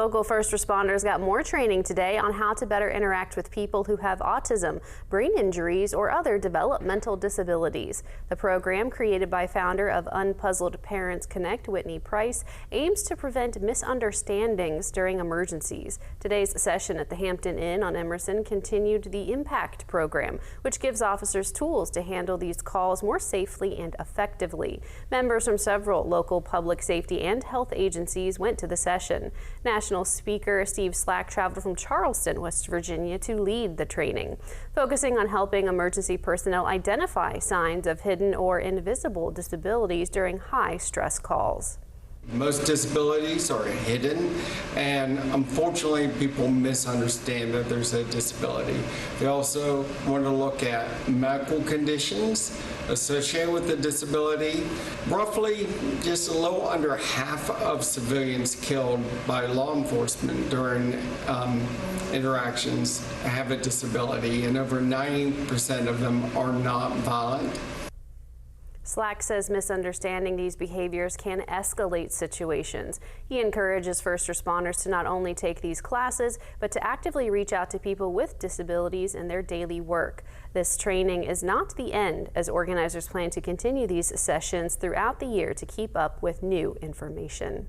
Local first responders got more training today on how to better interact with people who have autism, brain injuries, or other developmental disabilities. The program, created by founder of Unpuzzled Parents Connect, Whitney Price, aims to prevent misunderstandings during emergencies. Today's session at the Hampton Inn on Emerson continued the IMPACT program, which gives officers tools to handle these calls more safely and effectively. Members from several local public safety and health agencies went to the session. National Speaker Steve Slack traveled from Charleston, West Virginia, to lead the training, focusing on helping emergency personnel identify signs of hidden or invisible disabilities during high-stress calls. Most disabilities are hidden, and unfortunately people misunderstand that there's a disability. They also want to look at medical conditions associated with the disability. Roughly just a little under half of civilians killed by law enforcement during interactions have a disability, and over 90% of them are not violent. Slack says misunderstanding these behaviors can escalate situations. He encourages first responders to not only take these classes, but to actively reach out to people with disabilities in their daily work. This training is not the end, as organizers plan to continue these sessions throughout the year to keep up with new information.